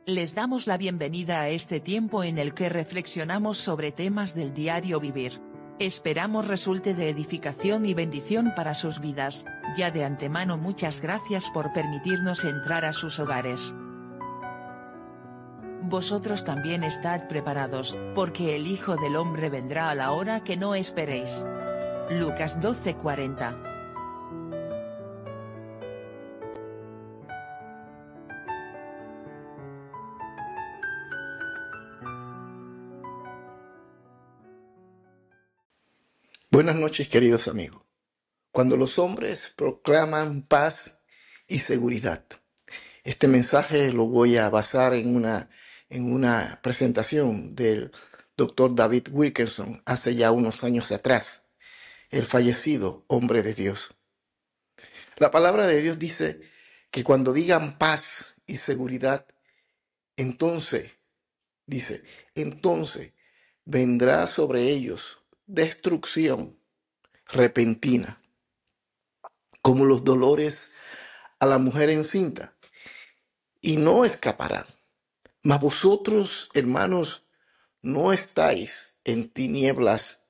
Les damos la bienvenida a este tiempo en el que reflexionamos sobre temas del diario vivir. Esperamos resulte de edificación y bendición para sus vidas. Ya de antemano muchas gracias por permitirnos entrar a sus hogares. Vosotros también estad preparados, porque el Hijo del Hombre vendrá a la hora que no esperéis. Lucas 12:40. Buenas noches, queridos amigos. Cuando los hombres proclaman paz y seguridad. Este mensaje lo voy a basar en una presentación del Dr. David Wilkerson hace ya unos años atrás, el fallecido hombre de Dios. La palabra de Dios dice que cuando digan paz y seguridad, entonces vendrá sobre ellos destrucción repentina, como los dolores a la mujer encinta, y no escaparán. Mas vosotros, hermanos, no estáis en tinieblas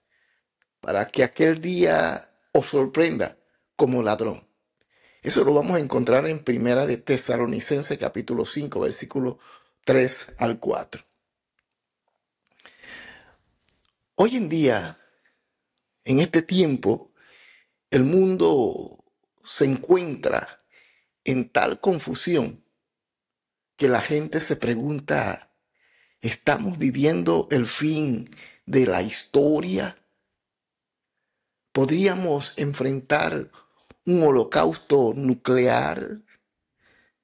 para que aquel día os sorprenda como ladrón. Eso lo vamos a encontrar en Primera de Tesalonicenses capítulo 5, versículos 3 al 4. Hoy en día, en este tiempo, el mundo se encuentra en tal confusión que la gente se pregunta, ¿estamos viviendo el fin de la historia? ¿Podríamos enfrentar un holocausto nuclear?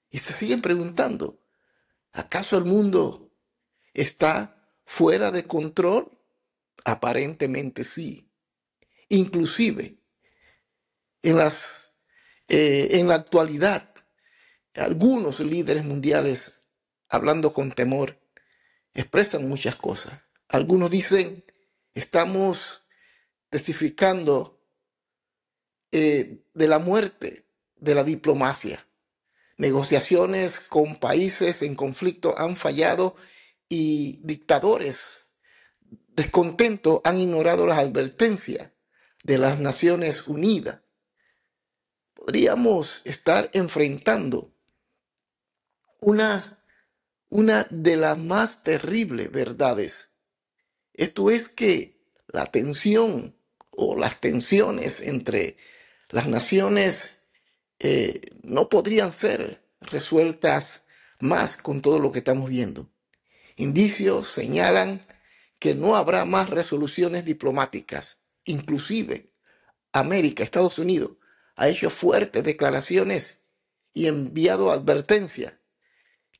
Y se siguen preguntando, ¿acaso el mundo está fuera de control? Aparentemente sí. Inclusive, en la actualidad, algunos líderes mundiales, hablando con temor, expresan muchas cosas. Algunos dicen, estamos testificando de la muerte de la diplomacia. Negociaciones con países en conflicto han fallado y dictadores descontentos han ignorado las advertencias de las Naciones Unidas. Podríamos estar enfrentando una de las más terribles verdades. Esto es que la tensión o las tensiones entre las naciones no podrían ser resueltas más con todo lo que estamos viendo. Indicios señalan que no habrá más resoluciones diplomáticas. Inclusive Estados Unidos, ha hecho fuertes declaraciones y enviado advertencias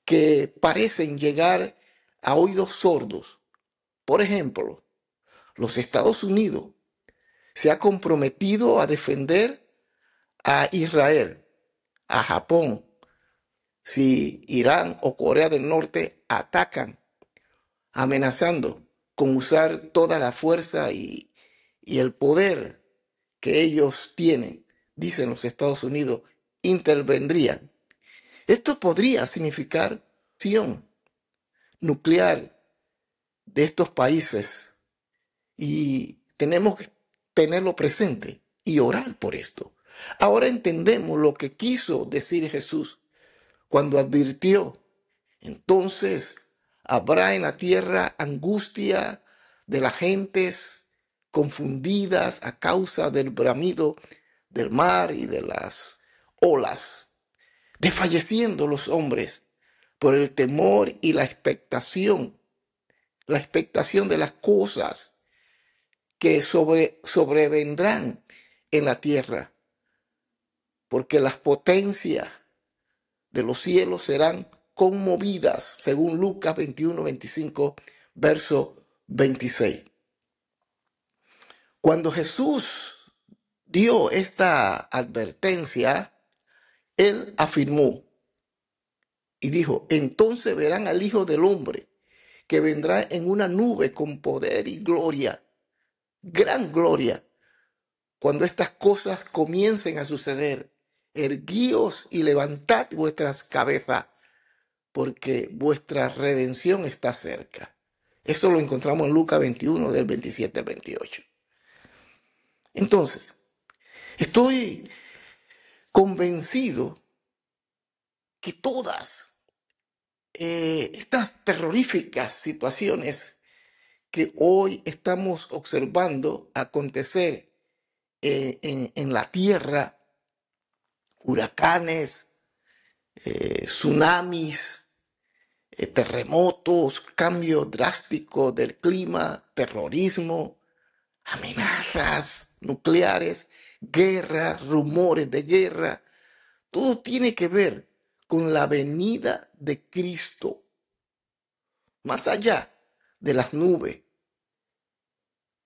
que parecen llegar a oídos sordos. Por ejemplo, los Estados Unidos se ha comprometido a defender a Israel, a Japón, si Irán o Corea del Norte atacan, amenazando con usar toda la fuerza y el poder que ellos tienen, dicen los Estados Unidos, intervendrían. Esto podría significar acción nuclear de estos países y tenemos que tenerlo presente y orar por esto. Ahora entendemos lo que quiso decir Jesús cuando advirtió, entonces habrá en la tierra angustia de las gentes confundidas a causa del bramido del mar y de las olas, desfalleciendo los hombres por el temor y la expectación de las cosas que sobrevendrán en la tierra, porque las potencias de los cielos serán conmovidas, según Lucas 21:25, verso 26. Cuando Jesús dio esta advertencia, él afirmó y dijo, entonces verán al Hijo del Hombre, que vendrá en una nube con poder y gloria, gran gloria. Cuando estas cosas comiencen a suceder, erguíos y levantad vuestras cabezas, porque vuestra redención está cerca. Eso lo encontramos en Lucas 21, del 27 al 28. Entonces, estoy convencido que todas estas terroríficas situaciones que hoy estamos observando acontecer en la tierra, huracanes, tsunamis, terremotos, cambio drástico del clima, terrorismo, amenazas nucleares, guerra, rumores de guerra, todo tiene que ver con la venida de Cristo. Más allá de las nubes,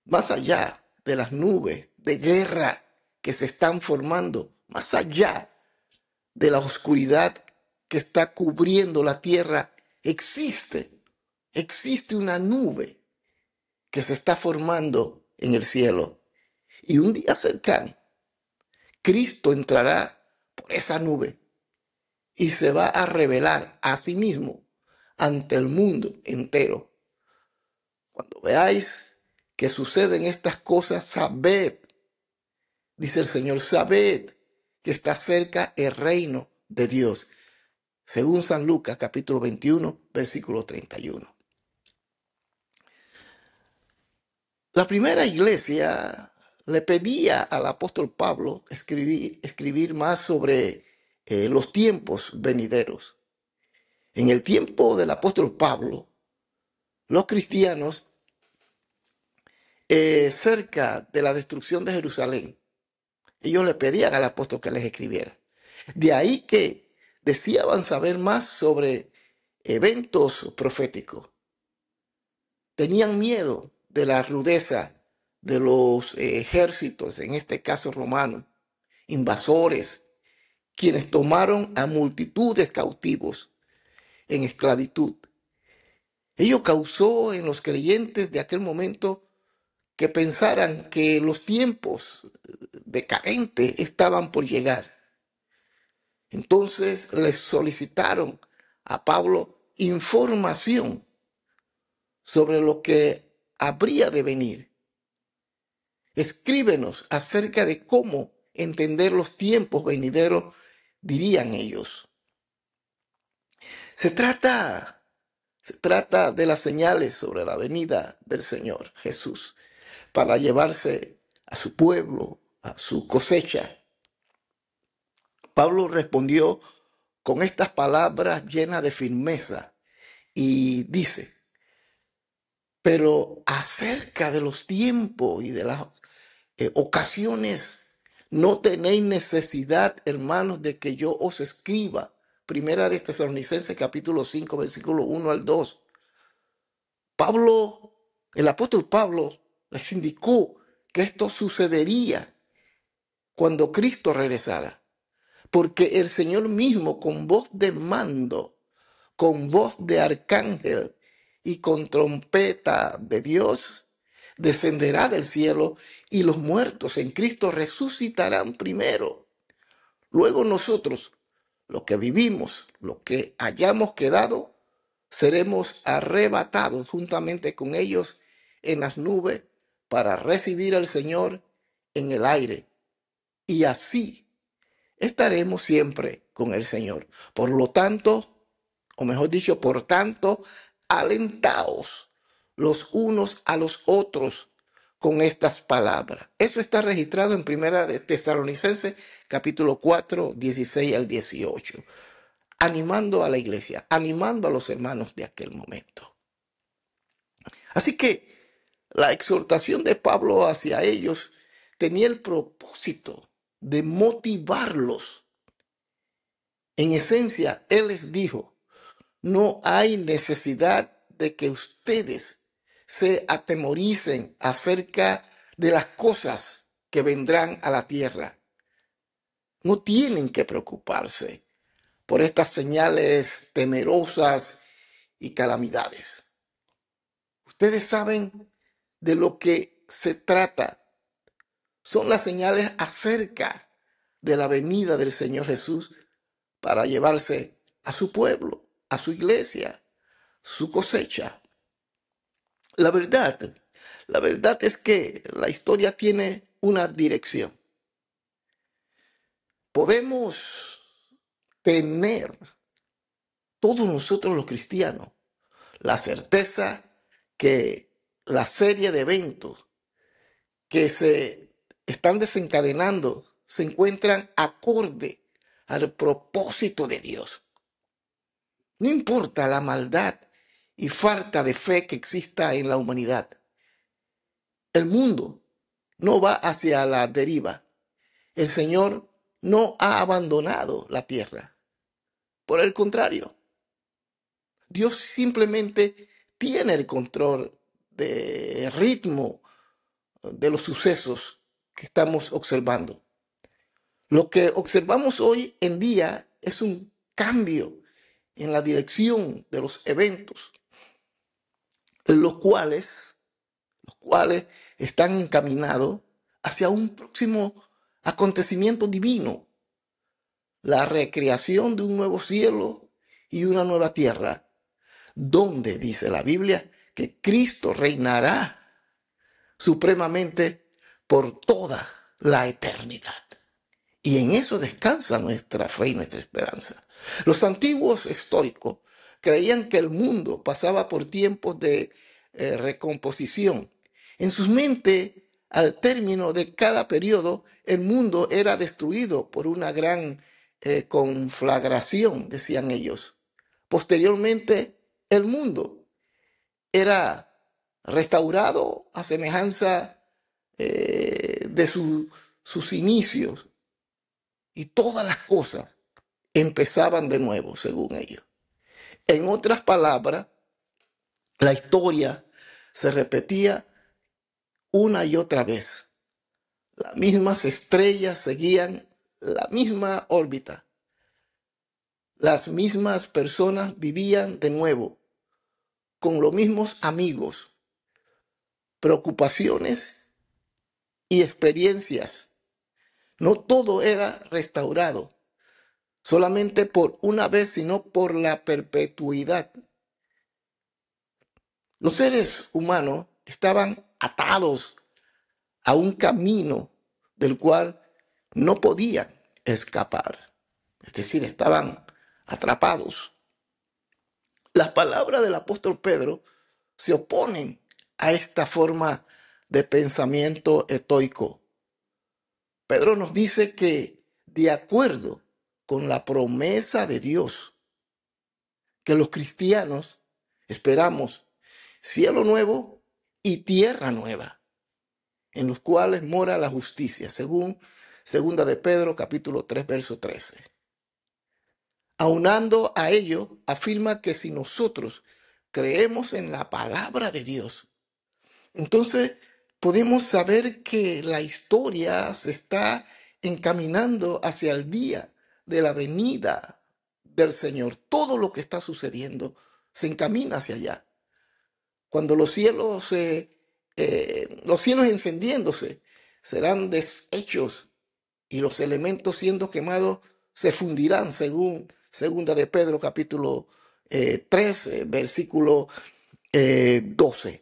más allá de las nubes de guerra que se están formando, más allá de la oscuridad que está cubriendo la tierra, existe una nube que se está formando en el cielo. Y un día cercano, Cristo entrará por esa nube y se va a revelar a sí mismo ante el mundo entero. Cuando veáis que suceden estas cosas, sabed, dice el Señor, sabed que está cerca el reino de Dios. Según San Lucas, capítulo 21, versículo 31. La primera iglesia le pedía al apóstol Pablo escribir más sobre los tiempos venideros. En el tiempo del apóstol Pablo, los cristianos, cerca de la destrucción de Jerusalén, ellos le pedían al apóstol que les escribiera. De ahí que deseaban saber más sobre eventos proféticos. Tenían miedo de la rudeza de los ejércitos, en este caso romanos, invasores, quienes tomaron a multitudes cautivos en esclavitud. Ello causó en los creyentes de aquel momento que pensaran que los tiempos decadentes estaban por llegar. Entonces les solicitaron a Pablo información sobre lo que habría de venir. Escríbenos acerca de cómo entender los tiempos venideros, dirían ellos. Se trata de las señales sobre la venida del Señor Jesús para llevarse a su pueblo, a su cosecha. Pablo respondió con estas palabras llenas de firmeza y dice: pero acerca de los tiempos y de las ocasiones, no tenéis necesidad, hermanos, de que yo os escriba. Primera de Tesalonicenses, capítulo 5, versículo 1 al 2. Pablo, el apóstol Pablo, les indicó que esto sucedería cuando Cristo regresara, porque el Señor mismo, con voz de mando, con voz de arcángel y con trompeta de Dios, descenderá del cielo y los muertos en Cristo resucitarán primero. Luego nosotros, los que vivimos, los que hayamos quedado, seremos arrebatados juntamente con ellos en las nubes para recibir al Señor en el aire. Y así estaremos siempre con el Señor. Por lo tanto, o mejor dicho, por tanto, alentaos los unos a los otros con estas palabras. Eso está registrado en Primera de Tesalonicenses, capítulo 4, 16 al 18. Animando a la iglesia, animando a los hermanos de aquel momento. Así que la exhortación de Pablo hacia ellos tenía el propósito de motivarlos. En esencia, él les dijo: no hay necesidad de que ustedes se atemoricen acerca de las cosas que vendrán a la tierra. No tienen que preocuparse por estas señales temerosas y calamidades. Ustedes saben de lo que se trata. Son las señales acerca de la venida del Señor Jesús para llevarse a su pueblo, a su iglesia, su cosecha. La verdad, la verdad es que la historia tiene una dirección. Podemos tener, todos nosotros los cristianos, la certeza que la serie de eventos que se están desencadenando se encuentran acorde al propósito de Dios. No importa la maldad y falta de fe que exista en la humanidad. El mundo no va hacia la deriva. El Señor no ha abandonado la tierra. Por el contrario, Dios simplemente tiene el control del ritmo de los sucesos que estamos observando. Lo que observamos hoy en día es un cambio en la dirección de los eventos, los cuales están encaminados hacia un próximo acontecimiento divino, la recreación de un nuevo cielo y una nueva tierra, donde dice la Biblia que Cristo reinará supremamente por toda la eternidad. Y en eso descansa nuestra fe y nuestra esperanza. Los antiguos estoicos creían que el mundo pasaba por tiempos de recomposición. En sus mentes, al término de cada periodo, el mundo era destruido por una gran conflagración, decían ellos. Posteriormente, el mundo era restaurado a semejanza de sus inicios, y todas las cosas empezaban de nuevo, según ellos. En otras palabras, la historia se repetía una y otra vez. Las mismas estrellas seguían la misma órbita. Las mismas personas vivían de nuevo, con los mismos amigos, preocupaciones y experiencias. No todo era restaurado solamente por una vez, sino por la perpetuidad. Los seres humanos estaban atados a un camino del cual no podían escapar. Es decir, estaban atrapados. Las palabras del apóstol Pedro se oponen a esta forma de pensamiento estoico. Pedro nos dice que, de acuerdo con la promesa de Dios, que los cristianos esperamos cielo nuevo y tierra nueva, en los cuales mora la justicia, según 2 de Pedro capítulo 3, verso 13. Aunando a ello, afirma que si nosotros creemos en la palabra de Dios, entonces podemos saber que la historia se está encaminando hacia el día de la venida del Señor. Todo lo que está sucediendo se encamina hacia allá. Cuando los cielos encendiéndose serán deshechos y los elementos siendo quemados se fundirán, según 2 de Pedro capítulo 3, versículo 12.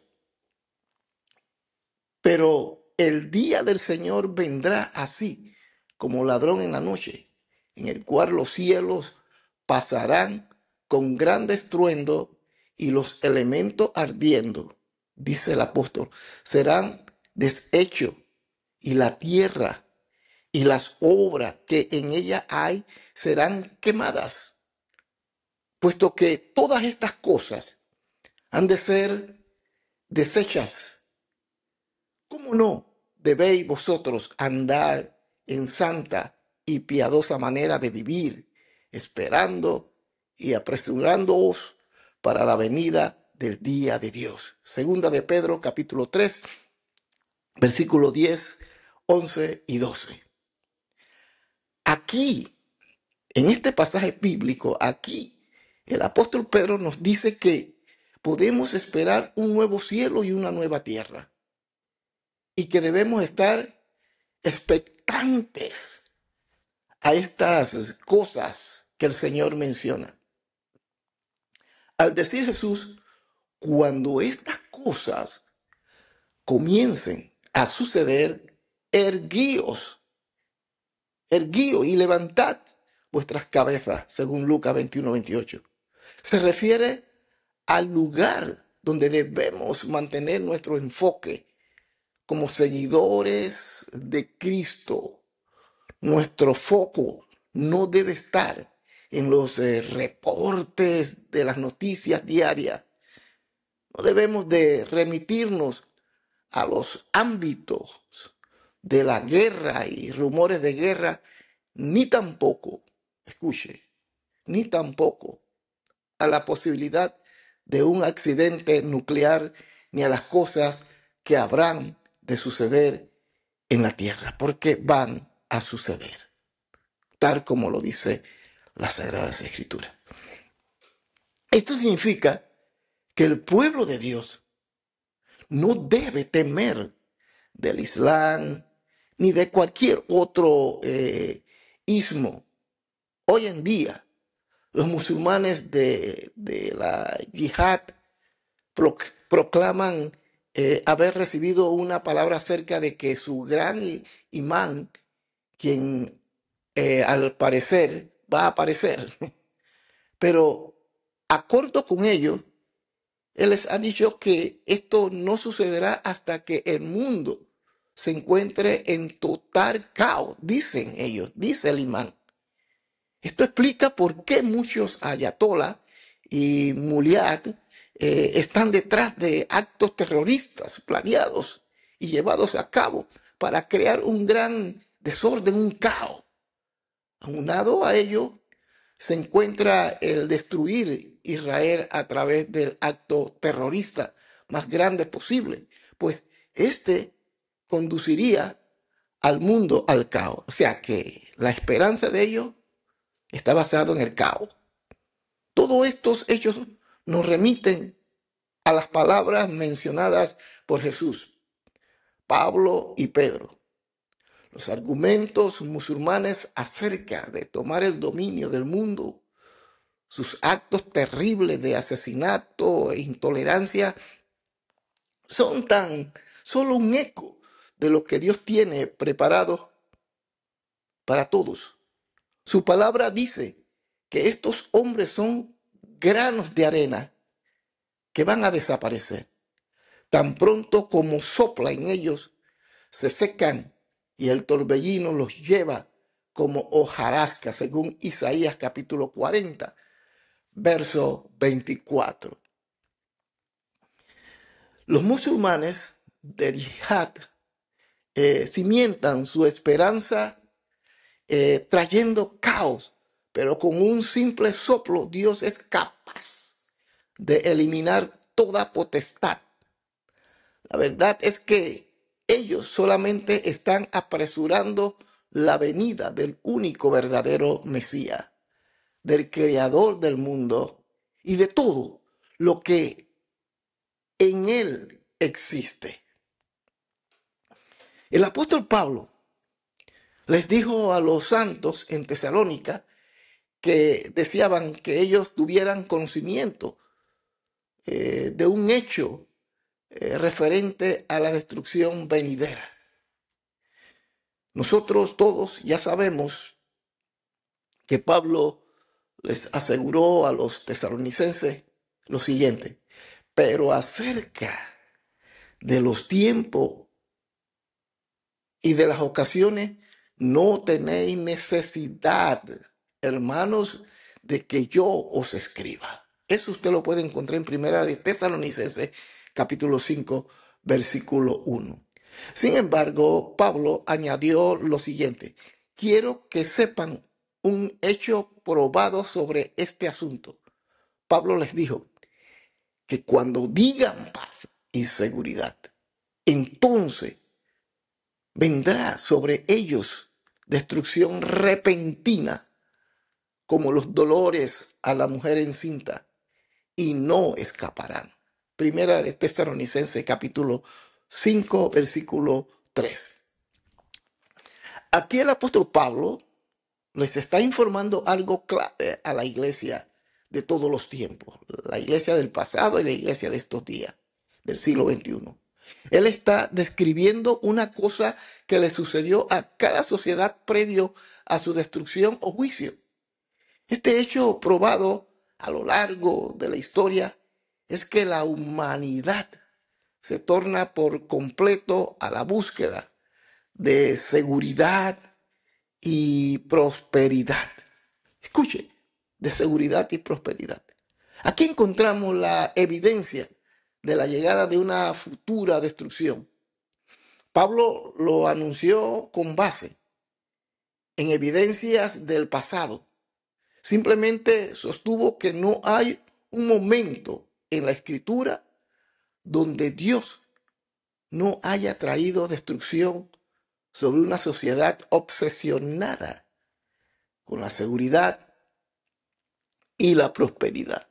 Pero el día del Señor vendrá así, como ladrón en la noche, en el cual los cielos pasarán con gran estruendo y los elementos ardiendo, dice el apóstol, serán deshechos, y la tierra y las obras que en ella hay serán quemadas, puesto que todas estas cosas han de ser deshechas. ¿Cómo no debéis vosotros andar en santa y piadosa manera de vivir, esperando y apresurándoos para la venida del día de Dios? Segunda de Pedro, capítulo 3, versículo 10, 11 y 12. Aquí, en este pasaje bíblico, aquí, el apóstol Pedro nos dice que podemos esperar un nuevo cielo y una nueva tierra, y que debemos estar expectantes a estas cosas que el Señor menciona. Al decir Jesús, cuando estas cosas comiencen a suceder, erguíos, erguíos y levantad vuestras cabezas, según Lucas 21:28. Se refiere al lugar donde debemos mantener nuestro enfoque como seguidores de Cristo. Nuestro foco no debe estar en los reportes de las noticias diarias. No debemos de remitirnos a los ámbitos de la guerra y rumores de guerra, ni tampoco, escuche, ni tampoco a la posibilidad de un accidente nuclear, ni a las cosas que habrán de suceder en la tierra, porque van a suceder, tal como lo dice las Sagradas Escrituras. Esto significa que el pueblo de Dios no debe temer del Islam ni de cualquier otro ismo. Hoy en día, los musulmanes de la yihad proclaman haber recibido una palabra acerca de que su gran imán, quien al parecer va a aparecer, pero acuerdo con ellos, él les ha dicho que esto no sucederá hasta que el mundo se encuentre en total caos, dicen ellos, dice el imán. Esto explica por qué muchos ayatolás y muliad están detrás de actos terroristas planeados y llevados a cabo para crear un gran desorden, un caos. Aunado a ello, se encuentra el destruir Israel a través del acto terrorista más grande posible, pues este conduciría al mundo al caos. O sea que la esperanza de ellos está basada en el caos. Todos estos hechos nos remiten a las palabras mencionadas por Jesús, Pablo y Pedro. Los argumentos musulmanes acerca de tomar el dominio del mundo, sus actos terribles de asesinato e intolerancia, son tan solo un eco de lo que Dios tiene preparado para todos. Su palabra dice que estos hombres son granos de arena que van a desaparecer. Tan pronto como sopla en ellos, se secan y el torbellino los lleva como hojarasca, según Isaías capítulo 40, verso 24. Los musulmanes del yihad cimientan su esperanza trayendo caos, pero con un simple soplo Dios es capaz de eliminar toda potestad. La verdad es que ellos solamente están apresurando la venida del único verdadero Mesías, del creador del mundo y de todo lo que en él existe. El apóstol Pablo les dijo a los santos en Tesalónica que deseaban que ellos tuvieran conocimiento de un hecho referente a la destrucción venidera. Nosotros todos ya sabemos que Pablo les aseguró a los tesalonicenses lo siguiente: pero acerca de los tiempos y de las ocasiones no tenéis necesidad, hermanos, de que yo os escriba. Eso usted lo puede encontrar en Primera de Tesalonicenses, capítulo 5, versículo 1. Sin embargo, Pablo añadió lo siguiente: quiero que sepan un hecho probado sobre este asunto. Pablo les dijo que cuando digan paz y seguridad, entonces vendrá sobre ellos destrucción repentina, como los dolores a la mujer encinta, y no escaparán. Primera de Tesalonicenses, capítulo 5, versículo 3. Aquí el apóstol Pablo les está informando algo clave a la iglesia de todos los tiempos, la iglesia del pasado y la iglesia de estos días, del siglo XXI. Él está describiendo una cosa que le sucedió a cada sociedad previo a su destrucción o juicio. Este hecho probado a lo largo de la historia es que la humanidad se torna por completo a la búsqueda de seguridad y prosperidad. Escuche, de seguridad y prosperidad. Aquí encontramos la evidencia de la llegada de una futura destrucción. Pablo lo anunció con base en evidencias del pasado. Simplemente sostuvo que no hay un momento en la Escritura donde Dios no haya traído destrucción sobre una sociedad obsesionada con la seguridad y la prosperidad.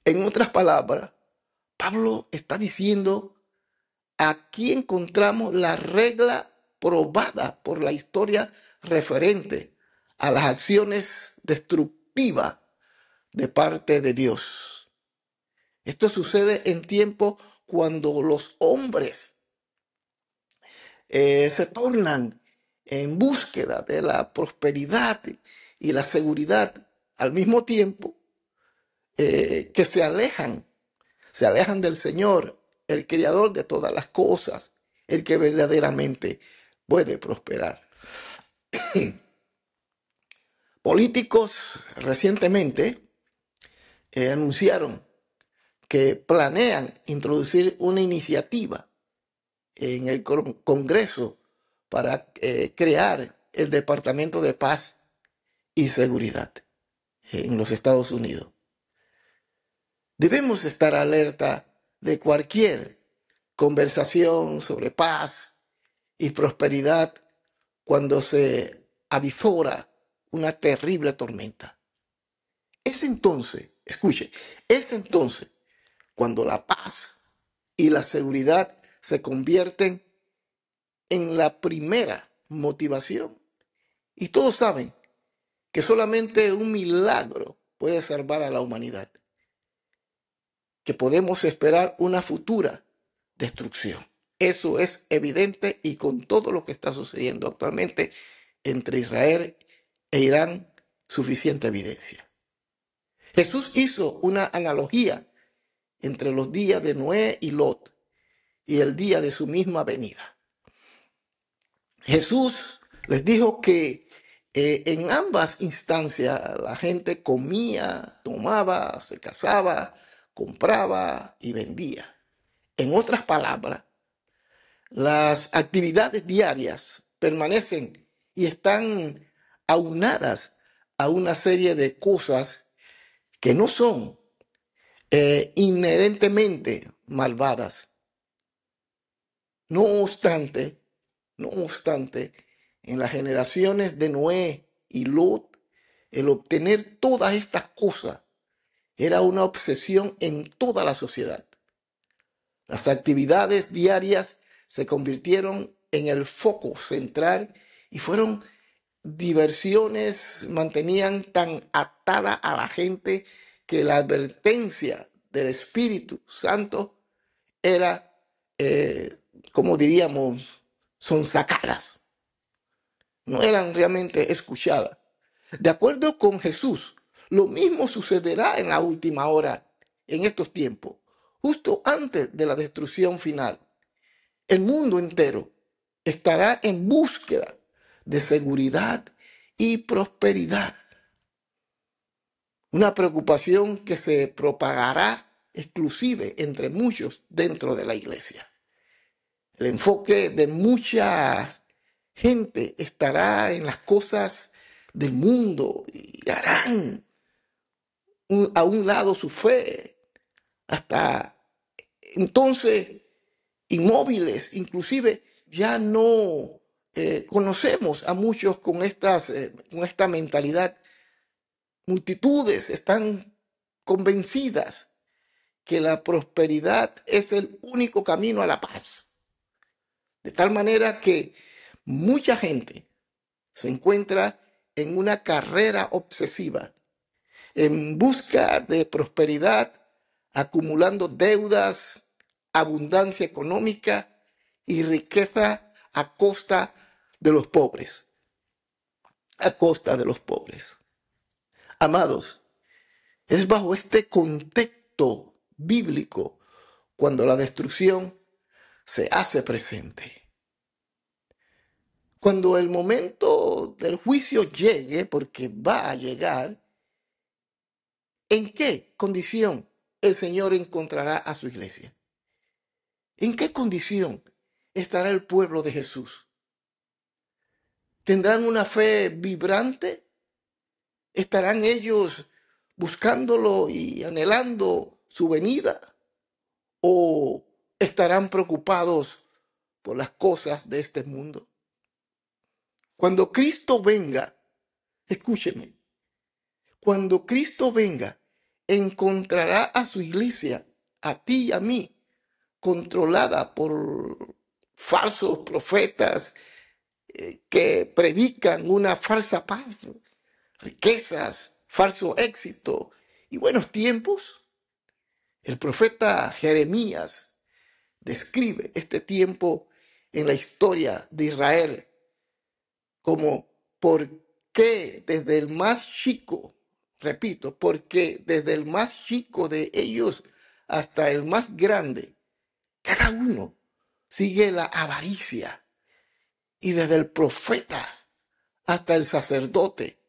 En otras palabras, Pablo está diciendo, aquí encontramos la regla probada por la historia referente a las acciones destructivas de parte de Dios. Esto sucede en tiempos cuando los hombres se tornan en búsqueda de la prosperidad y la seguridad al mismo tiempo que se alejan del Señor, el creador de todas las cosas, el que verdaderamente puede prosperar. Políticos recientemente anunciaron que planean introducir una iniciativa en el Congreso para crear el Departamento de Paz y Seguridad en los Estados Unidos. Debemos estar alerta de cualquier conversación sobre paz y prosperidad cuando se avizora una terrible tormenta. Es entonces, escuche, es entonces cuando la paz y la seguridad se convierten en la primera motivación. Y todos saben que solamente un milagro puede salvar a la humanidad, que podemos esperar una futura destrucción. Eso es evidente y con todo lo que está sucediendo actualmente entre Israel e Irán, suficiente evidencia. Jesús hizo una analogía entre los días de Noé y Lot y el día de su misma venida. Jesús les dijo que en ambas instancias la gente comía, tomaba, se casaba, compraba y vendía. En otras palabras, las actividades diarias permanecen y están aunadas a una serie de cosas que no son inherentemente malvadas. No obstante, en las generaciones de Noé y Lot, el obtener todas estas cosas era una obsesión en toda la sociedad. Las actividades diarias se convirtieron en el foco central y fueron diversiones, mantenían tan atada a la gente que la advertencia del Espíritu Santo era, como diríamos, sonsacadas. No eran realmente escuchadas. De acuerdo con Jesús, lo mismo sucederá en la última hora, en estos tiempos, justo antes de la destrucción final. El mundo entero estará en búsqueda de seguridad y prosperidad. Una preocupación que se propagará exclusive entre muchos dentro de la iglesia. El enfoque de mucha gente estará en las cosas del mundo y harán a un lado su fe. Hasta entonces, inmóviles, inclusive ya no conocemos a muchos con esta mentalidad. Multitudes están convencidas que la prosperidad es el único camino a la paz. De tal manera que mucha gente se encuentra en una carrera obsesiva en busca de prosperidad, acumulando deudas, abundancia económica y riqueza a costa de los pobres. A costa de los pobres. Amados, es bajo este contexto bíblico cuando la destrucción se hace presente. Cuando el momento del juicio llegue, porque va a llegar, ¿en qué condición el Señor encontrará a su iglesia? ¿En qué condición estará el pueblo de Jesús? ¿Tendrán una fe vibrante? ¿Estarán ellos buscándolo y anhelando su venida? ¿O estarán preocupados por las cosas de este mundo? Cuando Cristo venga, escúcheme, cuando Cristo venga, encontrará a su iglesia, a ti y a mí, controlada por falsos profetas que predican una falsa paz, riquezas, falso éxito y buenos tiempos. El profeta Jeremías describe este tiempo en la historia de Israel como por qué desde el más chico, repito, porque desde el más chico de ellos hasta el más grande, cada uno sigue la avaricia. Y desde el profeta hasta el sacerdote,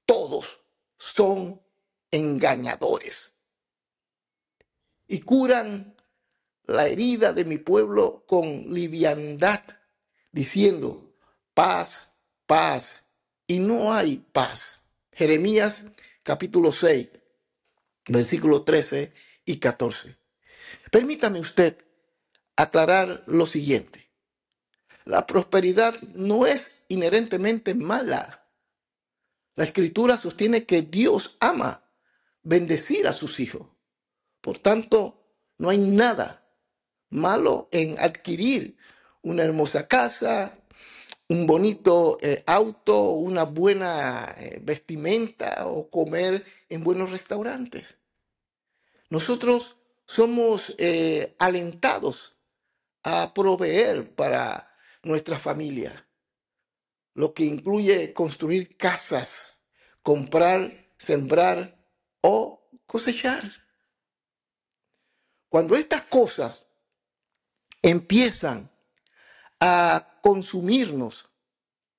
todos son engañadores. Y curan la herida de mi pueblo con liviandad, diciendo, paz, paz, y no hay paz. Jeremías capítulo 6, versículos 13 y 14. Permítame usted aclarar lo siguiente. La prosperidad no es inherentemente mala. La Escritura sostiene que Dios ama bendecir a sus hijos. Por tanto, no hay nada malo en adquirir una hermosa casa, un bonito auto, una buena vestimenta o comer en buenos restaurantes. Nosotros somos alentados a proveer para nuestra familia, lo que incluye construir casas, comprar, sembrar o cosechar. Cuando estas cosas empiezan a consumirnos,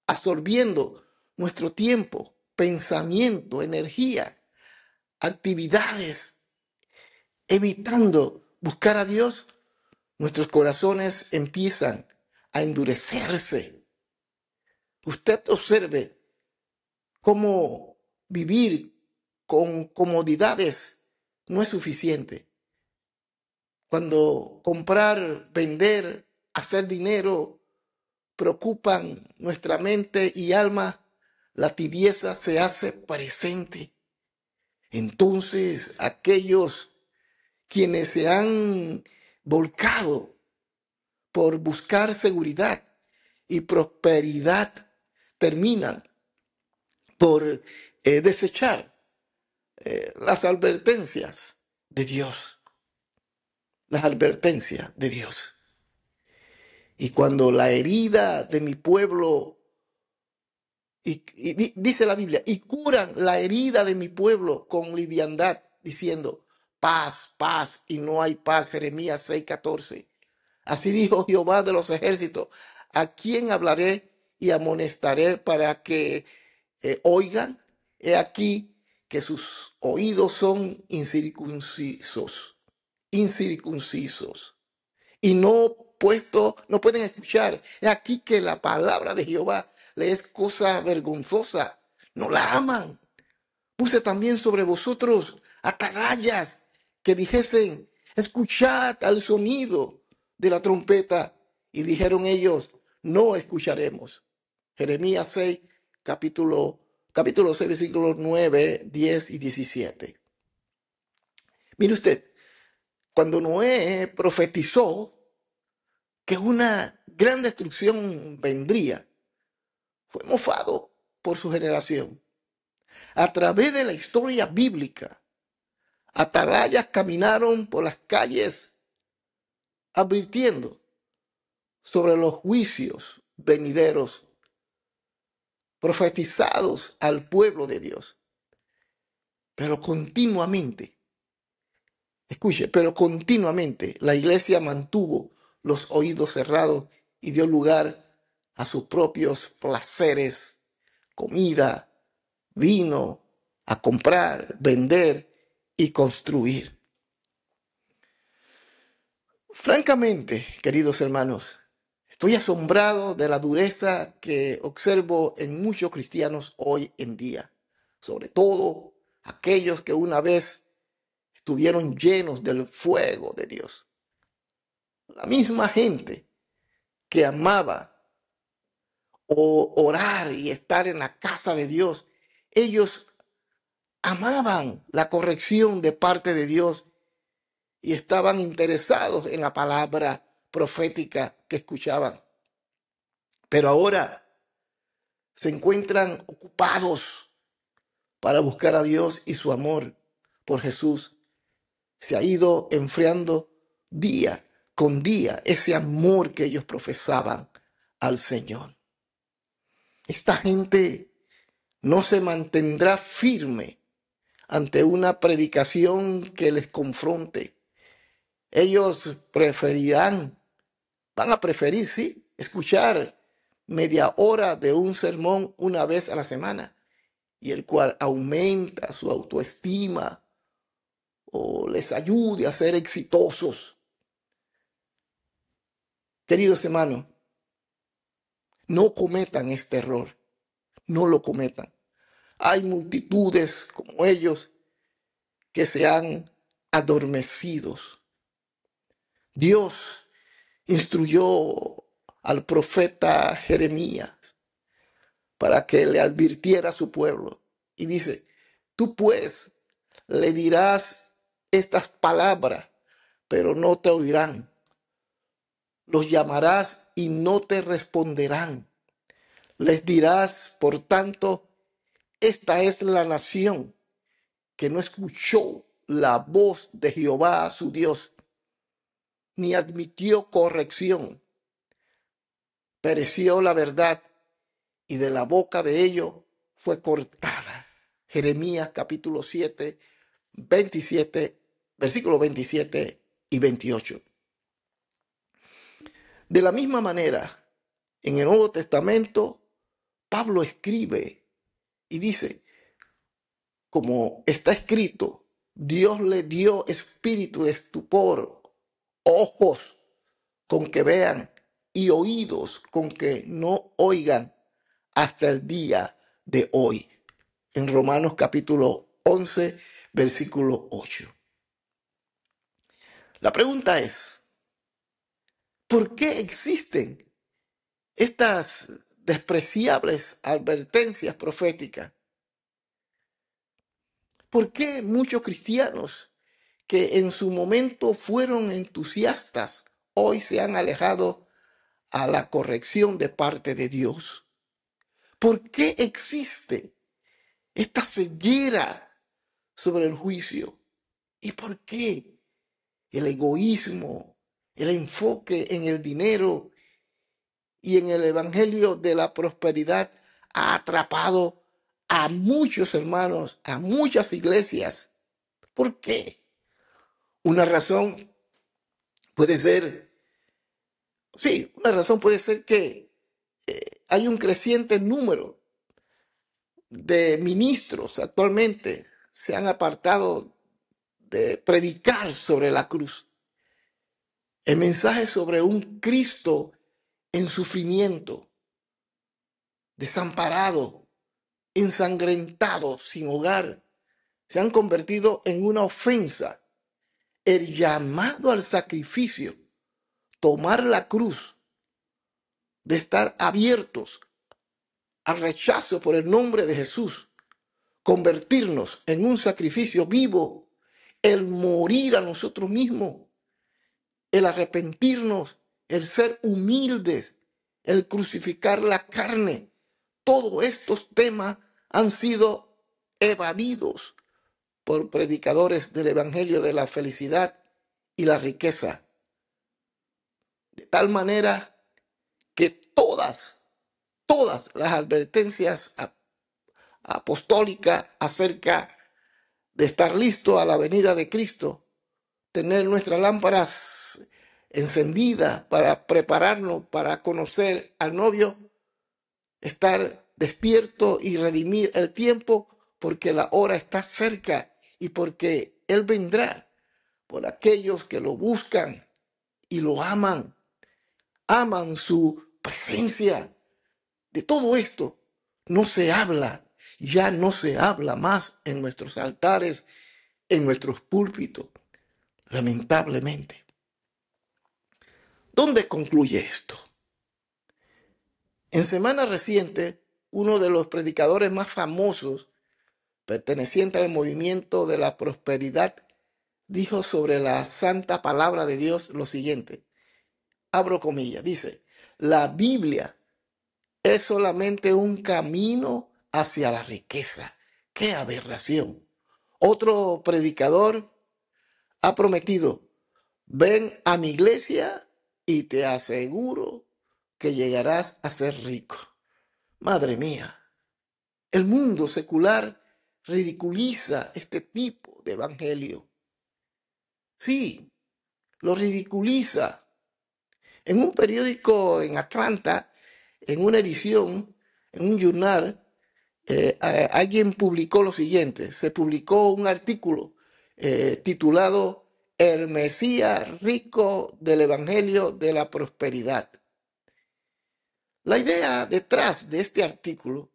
absorbiendo nuestro tiempo, pensamiento, energía, actividades, evitando buscar a Dios, nuestros corazones empiezan a endurecerse. Usted observe cómo vivir con comodidades no es suficiente. Cuando comprar, vender, hacer dinero preocupan nuestra mente y alma, la tibieza se hace presente. Entonces, aquellos quienes se han volcado por buscar seguridad y prosperidad terminan por desechar las advertencias de Dios. Las advertencias de Dios. Y cuando la herida de mi pueblo, dice la Biblia, y curan la herida de mi pueblo con liviandad, diciendo, paz, paz, y no hay paz. Jeremías 6:14. Así dijo Jehová de los ejércitos, ¿a quién hablaré y amonestaré para que oigan? He aquí que sus oídos son incircuncisos, y no pueden escuchar. He aquí que la palabra de Jehová le es cosa vergonzosa, no la aman. Puse también sobre vosotros atalayas que dijesen, escuchad al sonido de la trompeta. Y dijeron ellos, no escucharemos. Jeremías 6, capítulo 6, versículos 9, 10 y 17. Mire usted, cuando Noé profetizó que una gran destrucción vendría, fue mofado por su generación. A través de la historia bíblica, atalayas caminaron por las calles advirtiendo sobre los juicios venideros profetizados al pueblo de Dios. Pero continuamente, pero continuamente la iglesia mantuvo los oídos cerrados y dio lugar a sus propios placeres, comida, vino, a comprar, vender y construir. Francamente, queridos hermanos, estoy asombrado de la dureza que observo en muchos cristianos hoy en día, sobre todo aquellos que una vez estuvieron llenos del fuego de Dios. La misma gente que amaba orar y estar en la casa de Dios, ellos amaban la corrección de parte de Dios y estaban interesados en la palabra profética que escuchaban. Pero ahora se encuentran ocupados para buscar a Dios, y su amor por Jesús se ha ido enfriando día con día, ese amor que ellos profesaban al Señor. Esta gente no se mantendrá firme ante una predicación que les confronte. Ellos van a preferir, sí, escuchar media hora de un sermón una vez a la semana, y el cual aumenta su autoestima o les ayude a ser exitosos. Queridos hermanos, no cometan este error, no lo cometan. Hay multitudes como ellos que se han adormecido. Dios instruyó al profeta Jeremías para que le advirtiera a su pueblo. Y dice, tú pues le dirás estas palabras, pero no te oirán. Los llamarás y no te responderán. Les dirás, por tanto, esta es la nación que no escuchó la voz de Jehová su Dios, ni admitió corrección. Pereció la verdad, y de la boca de ellos fue cortada. Jeremías capítulo 7, 27, versículos 27 y 28. De la misma manera, en el Nuevo Testamento, Pablo escribe y dice, como está escrito, Dios le dio espíritu de estupor, ojos con que vean y oídos con que no oigan hasta el día de hoy. En Romanos capítulo 11, versículo 8. La pregunta es, ¿por qué existen estas despreciables advertencias proféticas? ¿Por qué muchos cristianos que en su momento fueron entusiastas hoy se han alejado a la corrección de parte de Dios? ¿Por qué existe esta ceguera sobre el juicio? ¿Y por qué el egoísmo, el enfoque en el dinero y en el evangelio de la prosperidad ha atrapado a muchos hermanos, a muchas iglesias? ¿Por qué? Una razón puede ser, que hay un creciente número de ministros actualmente se han apartado de predicar sobre la cruz. El mensaje sobre un Cristo en sufrimiento, desamparado, ensangrentado, sin hogar, se han convertido en una ofensa. El llamado al sacrificio, tomar la cruz, de estar abiertos al rechazo por el nombre de Jesús, convertirnos en un sacrificio vivo, el morir a nosotros mismos, el arrepentirnos, el ser humildes, el crucificar la carne. Todos estos temas han sido evadidos por predicadores del evangelio de la felicidad y la riqueza. De tal manera que todas las advertencias apostólicas acerca de estar listo a la venida de Cristo, tener nuestras lámparas encendidas para prepararnos para conocer al novio, estar despierto y redimir el tiempo, porque la hora está cerca y porque Él vendrá por aquellos que lo buscan y lo aman su presencia. De todo esto no se habla, ya no se habla más en nuestros altares, en nuestros púlpitos, lamentablemente. ¿Dónde concluye esto? En semana reciente, uno de los predicadores más famosos, perteneciente al movimiento de la prosperidad, dijo sobre la santa palabra de Dios lo siguiente, abro comillas, dice, la Biblia es solamente un camino hacia la riqueza. ¡Qué aberración! Otro predicador ha prometido, ven a mi iglesia y te aseguro que llegarás a ser rico. Madre mía, el mundo secular ridiculiza este tipo de evangelio. Sí, lo ridiculiza. En un periódico en Atlanta, en una edición, en un journal, alguien publicó lo siguiente. Se publicó un artículo titulado El Mesías rico del Evangelio de la Prosperidad. La idea detrás de este artículo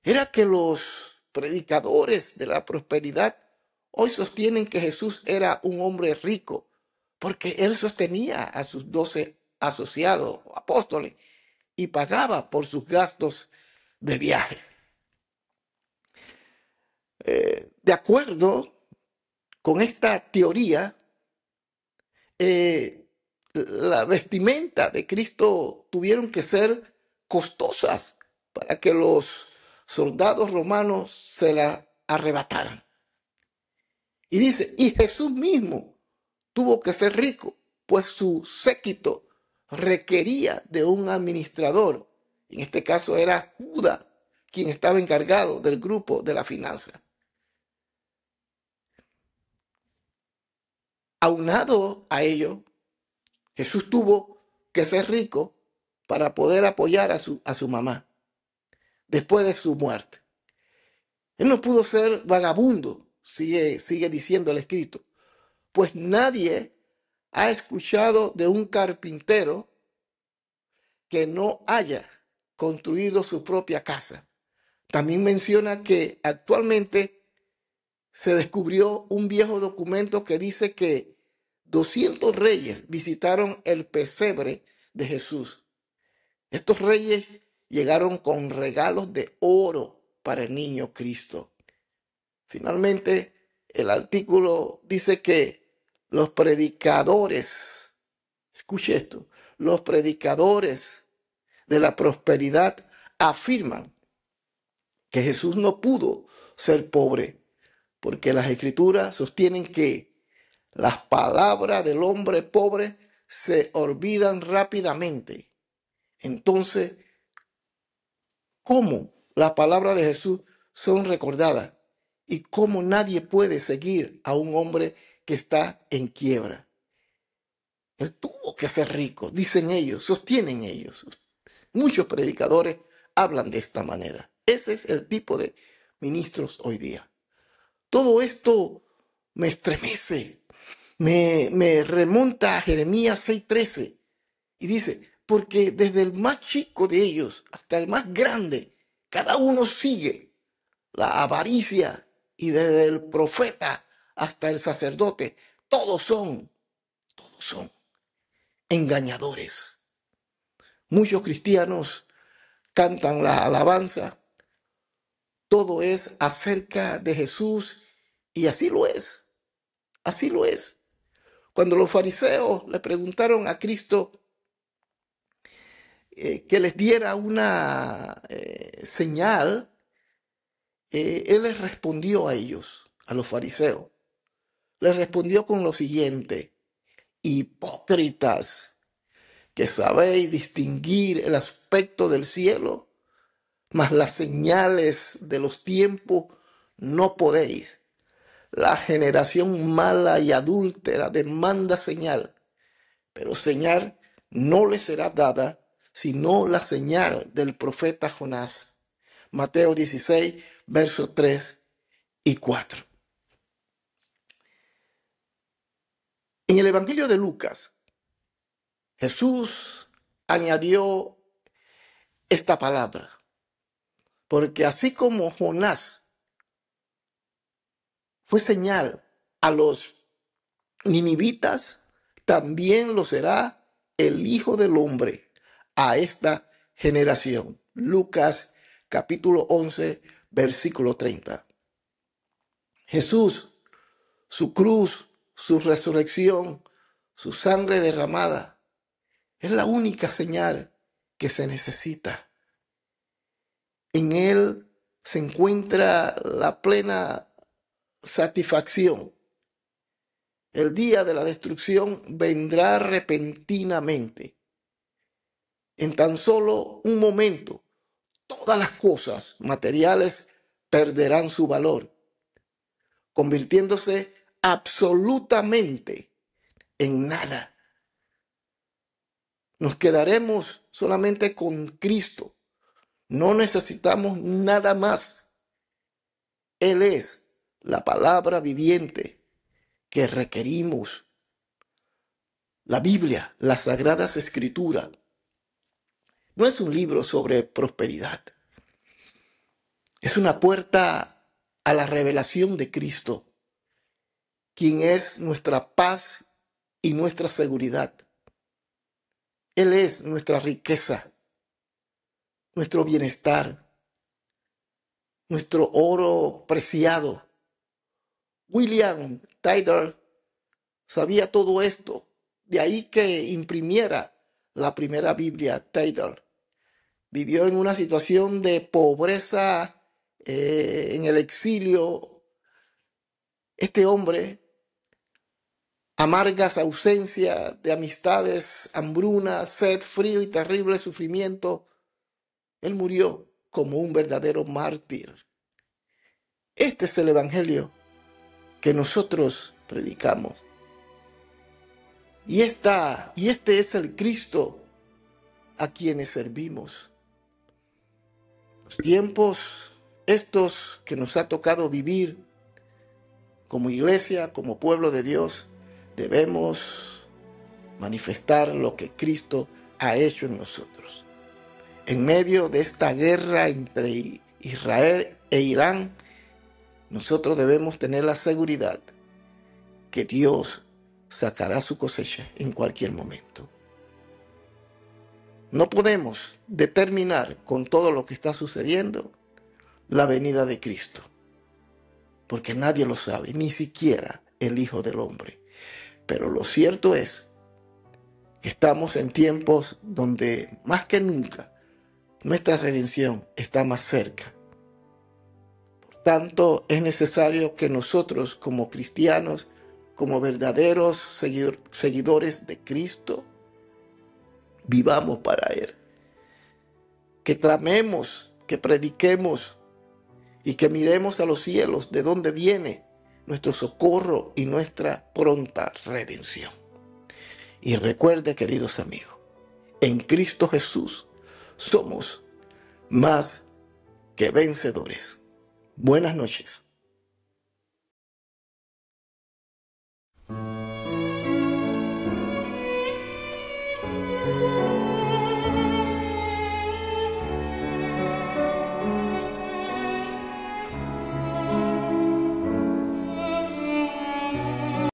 era que los predicadores de la prosperidad hoy sostienen que Jesús era un hombre rico porque él sostenía a sus 12 asociados o apóstoles y pagaba por sus gastos de viaje. De acuerdo con esta teoría, la vestimenta de Cristo tuvieron que ser costosas para que los soldados romanos se la arrebataran. Y dice, y Jesús mismo tuvo que ser rico, pues su séquito requería de un administrador. En este caso era Judas, quien estaba encargado del grupo de la finanza. Aunado a ello, Jesús tuvo que ser rico para poder apoyar a su mamá después de su muerte. Él no pudo ser vagabundo, sigue diciendo el escrito, pues nadie ha escuchado de un carpintero que no haya construido su propia casa. También menciona que actualmente se descubrió un viejo documento que dice que 200 reyes visitaron el pesebre de Jesús. Estos reyes llegaron con regalos de oro para el niño Cristo. Finalmente, el artículo dice que los predicadores, escuche esto, los predicadores de la prosperidad afirman que Jesús no pudo ser pobre, porque las escrituras sostienen que las palabras del hombre pobre se olvidan rápidamente. Entonces, ¿cómo las palabras de Jesús son recordadas? ¿Y cómo nadie puede seguir a un hombre que está en quiebra? Él tuvo que ser rico, dicen ellos, sostienen ellos. Muchos predicadores hablan de esta manera. Ese es el tipo de ministros hoy día. Todo esto me estremece, me remonta a Jeremías 6:13 y dice, porque desde el más chico de ellos hasta el más grande, cada uno sigue la avaricia y desde el profeta hasta el sacerdote, todos son engañadores. Muchos cristianos cantan la alabanza, todo es acerca de Jesús y así lo es, así lo es. Cuando los fariseos le preguntaron a Cristo que les diera una señal, Él les respondió a ellos, a los fariseos. Les respondió con lo siguiente: hipócritas, que sabéis distinguir el aspecto del cielo, mas las señales de los tiempos no podéis. La generación mala y adúltera demanda señal, pero señal no le será dada, sino la señal del profeta Jonás. Mateo 16, versos 3 y 4. En el Evangelio de Lucas, Jesús añadió esta palabra, porque así como Jonás fue señal a los ninivitas, también lo será el Hijo del Hombre a esta generación. Lucas capítulo 11, versículo 30. Jesús, su cruz, su resurrección, su sangre derramada, es la única señal que se necesita. En Él se encuentra la plena satisfacción. El día de la destrucción vendrá repentinamente. En tan solo un momento, todas las cosas materiales perderán su valor, convirtiéndose absolutamente en nada. Nos quedaremos solamente con Cristo. No necesitamos nada más. Él es la palabra viviente que requerimos. La Biblia, las Sagradas Escrituras, no es un libro sobre prosperidad. Es una puerta a la revelación de Cristo, quien es nuestra paz y nuestra seguridad. Él es nuestra riqueza, nuestro bienestar, nuestro oro preciado. William Tyndale sabía todo esto, de ahí que imprimiera la primera Biblia. Tyndale vivió en una situación de pobreza en el exilio. Este hombre, amargas ausencias de amistades, hambruna, sed, frío y terrible sufrimiento, él murió como un verdadero mártir. Este es el evangelio que nosotros predicamos. Y este es el Cristo a quienes servimos. Los tiempos estos que nos ha tocado vivir como iglesia, como pueblo de Dios, debemos manifestar lo que Cristo ha hecho en nosotros. En medio de esta guerra entre Israel e Irán, nosotros debemos tener la seguridad que Dios sacará su cosecha en cualquier momento. No podemos determinar con todo lo que está sucediendo la venida de Cristo, porque nadie lo sabe, ni siquiera el Hijo del Hombre. Pero lo cierto es que estamos en tiempos donde más que nunca nuestra redención está más cerca. Por tanto, es necesario que nosotros como cristianos, como verdaderos seguidores de Cristo, vivamos para Él. Que clamemos, que prediquemos y que miremos a los cielos de donde viene nuestro socorro y nuestra pronta redención. Y recuerde, queridos amigos, en Cristo Jesús somos más que vencedores. Buenas noches.